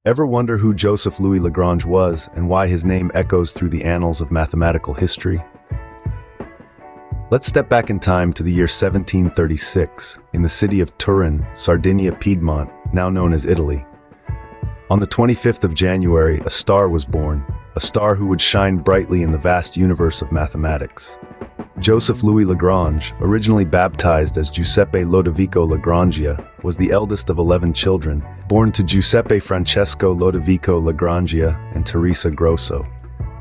Ever wonder who Joseph Louis Lagrange was and why his name echoes through the annals of mathematical history? Let's step back in time to the year 1736, in the city of Turin, Sardinia, Piedmont, now known as Italy. On the 25th of January, a star was born, a star who would shine brightly in the vast universe of mathematics. Joseph Louis Lagrange, originally baptized as Giuseppe Lodovico Lagrangia, was the eldest of 11 children, born to Giuseppe Francesco Lodovico Lagrangia and Teresa Grosso.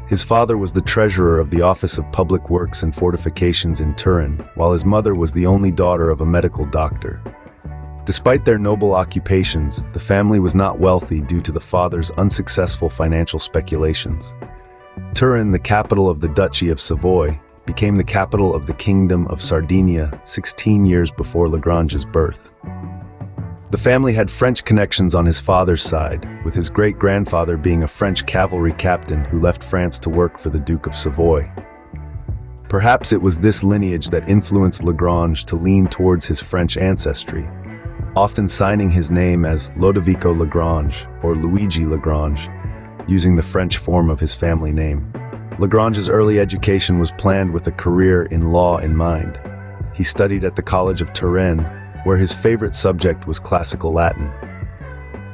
His father was the treasurer of the Office of Public Works and Fortifications in Turin, while his mother was the only daughter of a medical doctor. Despite their noble occupations, the family was not wealthy due to the father's unsuccessful financial speculations. Turin, the capital of the Duchy of Savoy, became the capital of the Kingdom of Sardinia 16 years before Lagrange's birth. The family had French connections on his father's side, with his great-grandfather being a French cavalry captain who left France to work for the Duke of Savoy. Perhaps it was this lineage that influenced Lagrange to lean towards his French ancestry, often signing his name as Lodovico Lagrange or Luigi Lagrange, using the French form of his family name. Lagrange's early education was planned with a career in law in mind. He studied at the College of Turin, where his favorite subject was classical Latin.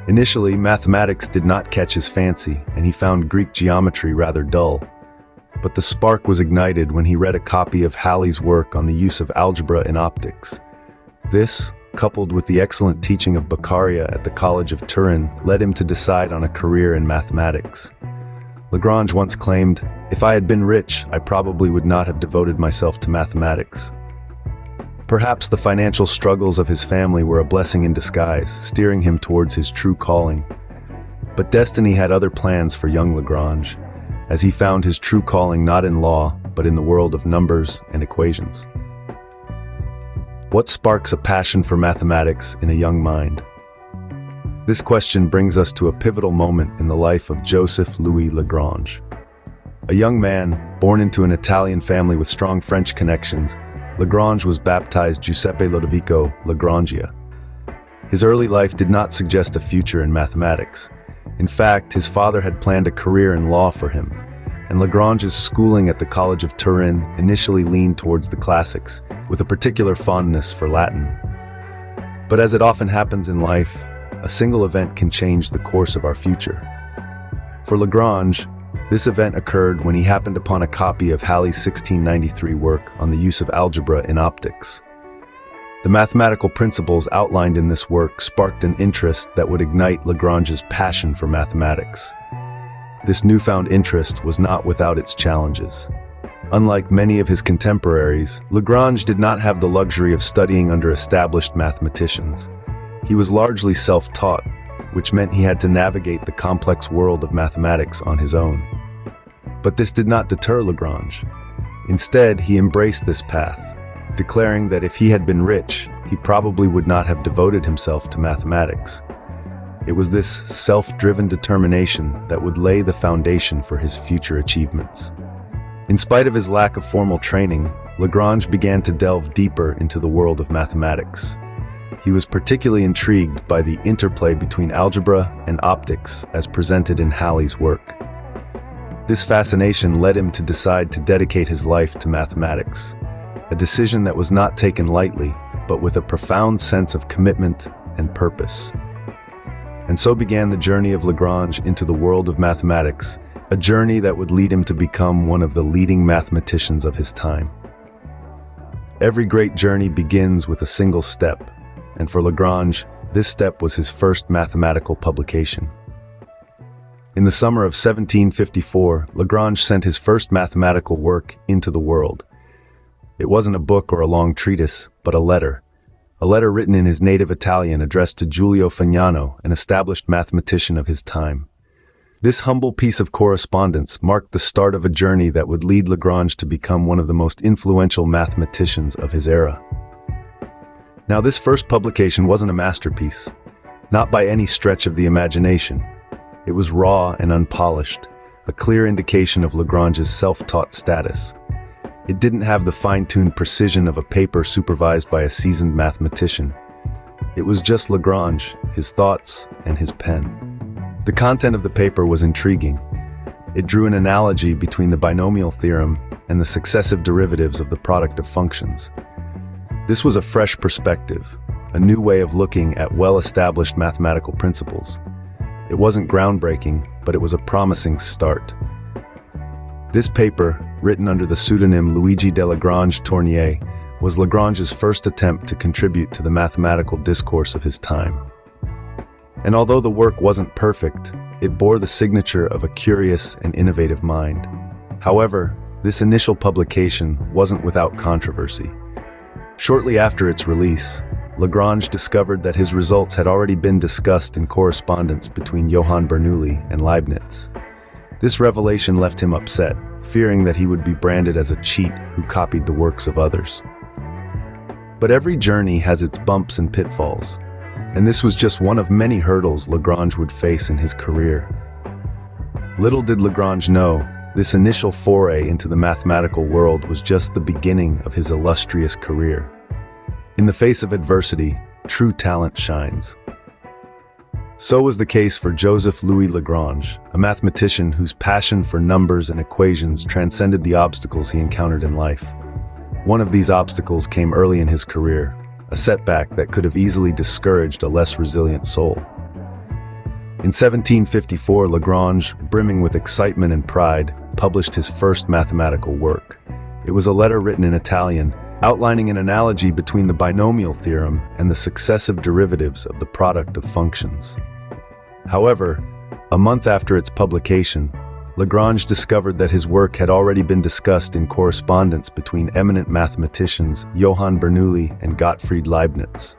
Initially, mathematics did not catch his fancy, and he found Greek geometry rather dull. But the spark was ignited when he read a copy of Halley's work on the use of algebra in optics. This, coupled with the excellent teaching of Beccaria at the College of Turin, led him to decide on a career in mathematics. Lagrange once claimed, "If I had been rich, I probably would not have devoted myself to mathematics." Perhaps the financial struggles of his family were a blessing in disguise, steering him towards his true calling. But destiny had other plans for young Lagrange, as he found his true calling not in law, but in the world of numbers and equations. What sparks a passion for mathematics in a young mind? This question brings us to a pivotal moment in the life of Joseph Louis Lagrange. A young man, born into an Italian family with strong French connections, Lagrange was baptized Giuseppe Lodovico Lagrangia. His early life did not suggest a future in mathematics. In fact, his father had planned a career in law for him, and Lagrange's schooling at the College of Turin initially leaned towards the classics, with a particular fondness for Latin. But as it often happens in life, a single event can change the course of our future. For Lagrange, this event occurred when he happened upon a copy of Halley's 1693 work on the use of algebra in optics. The mathematical principles outlined in this work sparked an interest that would ignite Lagrange's passion for mathematics. This newfound interest was not without its challenges. Unlike many of his contemporaries, Lagrange did not have the luxury of studying under established mathematicians. He was largely self-taught, which meant he had to navigate the complex world of mathematics on his own. But this did not deter Lagrange. Instead, he embraced this path, declaring that if he had been rich, he probably would not have devoted himself to mathematics. It was this self-driven determination that would lay the foundation for his future achievements. In spite of his lack of formal training, Lagrange began to delve deeper into the world of mathematics. He was particularly intrigued by the interplay between algebra and optics as presented in Halley's work. This fascination led him to decide to dedicate his life to mathematics, a decision that was not taken lightly, but with a profound sense of commitment and purpose. And so began the journey of Lagrange into the world of mathematics, a journey that would lead him to become one of the leading mathematicians of his time. Every great journey begins with a single step, and for Lagrange, this step was his first mathematical publication. In the summer of 1754, Lagrange sent his first mathematical work into the world. It wasn't a book or a long treatise, but a letter written in his native Italian addressed to Giulio Fagnano, an established mathematician of his time. This humble piece of correspondence marked the start of a journey that would lead Lagrange to become one of the most influential mathematicians of his era. Now, this first publication wasn't a masterpiece, not by any stretch of the imagination. It was raw and unpolished, a clear indication of Lagrange's self-taught status. It didn't have the fine-tuned precision of a paper supervised by a seasoned mathematician. It was just Lagrange, his thoughts, and his pen. The content of the paper was intriguing. It drew an analogy between the binomial theorem and the successive derivatives of the product of functions. This was a fresh perspective, a new way of looking at well-established mathematical principles. It wasn't groundbreaking, but it was a promising start. This paper, written under the pseudonym Luigi de Lagrange Tournier, was Lagrange's first attempt to contribute to the mathematical discourse of his time. And although the work wasn't perfect, it bore the signature of a curious and innovative mind. However, this initial publication wasn't without controversy. Shortly after its release, Lagrange discovered that his results had already been discussed in correspondence between Johann Bernoulli and Leibniz. This revelation left him upset, fearing that he would be branded as a cheat who copied the works of others. But every journey has its bumps and pitfalls, and this was just one of many hurdles Lagrange would face in his career. Little did Lagrange know, this initial foray into the mathematical world was just the beginning of his illustrious career. In the face of adversity, true talent shines. So was the case for Joseph Louis Lagrange, a mathematician whose passion for numbers and equations transcended the obstacles he encountered in life. One of these obstacles came early in his career, a setback that could have easily discouraged a less resilient soul. In 1754, Lagrange, brimming with excitement and pride, published his first mathematical work. It was a letter written in Italian, outlining an analogy between the binomial theorem and the successive derivatives of the product of functions. However, a month after its publication, Lagrange discovered that his work had already been discussed in correspondence between eminent mathematicians Johann Bernoulli and Gottfried Leibniz.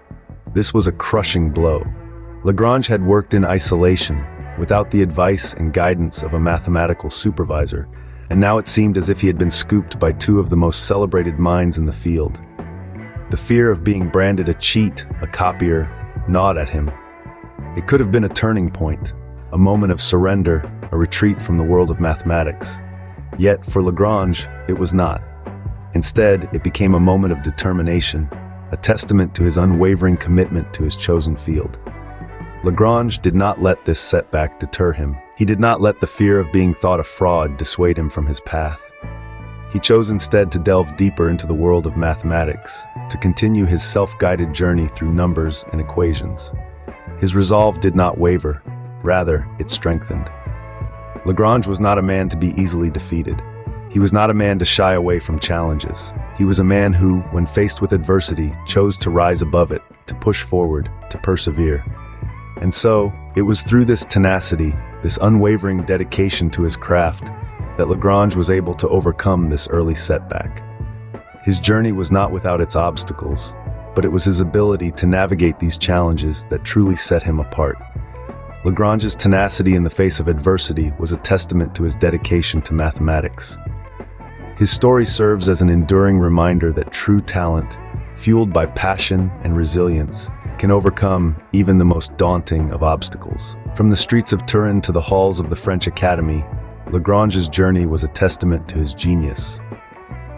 This was a crushing blow. Lagrange had worked in isolation, without the advice and guidance of a mathematical supervisor, and now it seemed as if he had been scooped by two of the most celebrated minds in the field. The fear of being branded a cheat, a copier, gnawed at him. It could have been a turning point, a moment of surrender, a retreat from the world of mathematics. Yet, for Lagrange, it was not. Instead, it became a moment of determination, a testament to his unwavering commitment to his chosen field. Lagrange did not let this setback deter him. He did not let the fear of being thought a fraud dissuade him from his path. He chose instead to delve deeper into the world of mathematics, to continue his self-guided journey through numbers and equations. His resolve did not waver, rather, it strengthened. Lagrange was not a man to be easily defeated. He was not a man to shy away from challenges. He was a man who, when faced with adversity, chose to rise above it, to push forward, to persevere. And so, it was through this tenacity, this unwavering dedication to his craft, that Lagrange was able to overcome this early setback. His journey was not without its obstacles, but it was his ability to navigate these challenges that truly set him apart. Lagrange's tenacity in the face of adversity was a testament to his dedication to mathematics. His story serves as an enduring reminder that true talent, fueled by passion and resilience, can overcome even the most daunting of obstacles. From the streets of Turin to the halls of the French Academy, Lagrange's journey was a testament to his genius.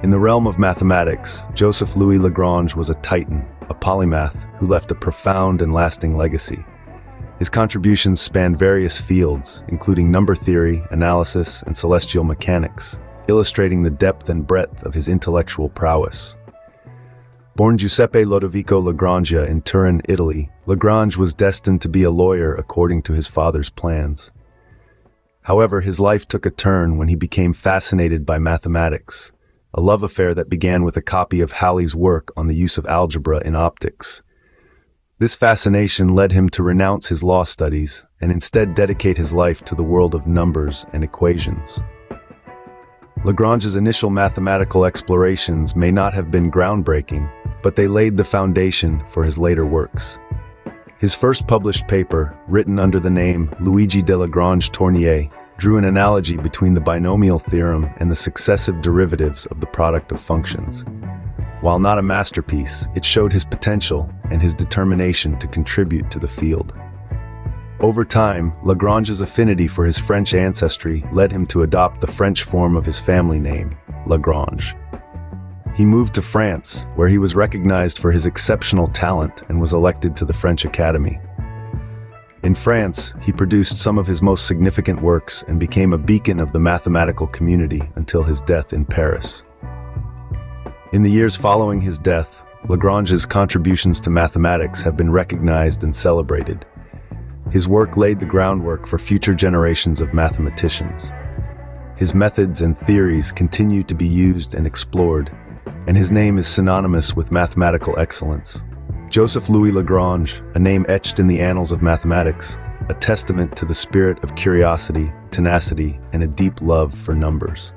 In the realm of mathematics, Joseph Louis Lagrange was a titan, a polymath who left a profound and lasting legacy. His contributions spanned various fields, including number theory, analysis, and celestial mechanics, illustrating the depth and breadth of his intellectual prowess. Born Giuseppe Lodovico Lagrangia in Turin, Italy, Lagrange was destined to be a lawyer according to his father's plans. However, his life took a turn when he became fascinated by mathematics, a love affair that began with a copy of Halley's work on the use of algebra in optics. This fascination led him to renounce his law studies and instead dedicate his life to the world of numbers and equations. Lagrange's initial mathematical explorations may not have been groundbreaking, but they laid the foundation for his later works. His first published paper, written under the name Luigi de Lagrange Tournier, drew an analogy between the binomial theorem and the successive derivatives of the product of functions. While not a masterpiece, it showed his potential and his determination to contribute to the field. Over time, Lagrange's affinity for his French ancestry led him to adopt the French form of his family name, Lagrange. He moved to France, where he was recognized for his exceptional talent and was elected to the French Academy. In France, he produced some of his most significant works and became a beacon of the mathematical community until his death in Paris. In the years following his death, Lagrange's contributions to mathematics have been recognized and celebrated. His work laid the groundwork for future generations of mathematicians. His methods and theories continue to be used and explored, and his name is synonymous with mathematical excellence. Joseph Louis Lagrange, a name etched in the annals of mathematics, a testament to the spirit of curiosity, tenacity, and a deep love for numbers.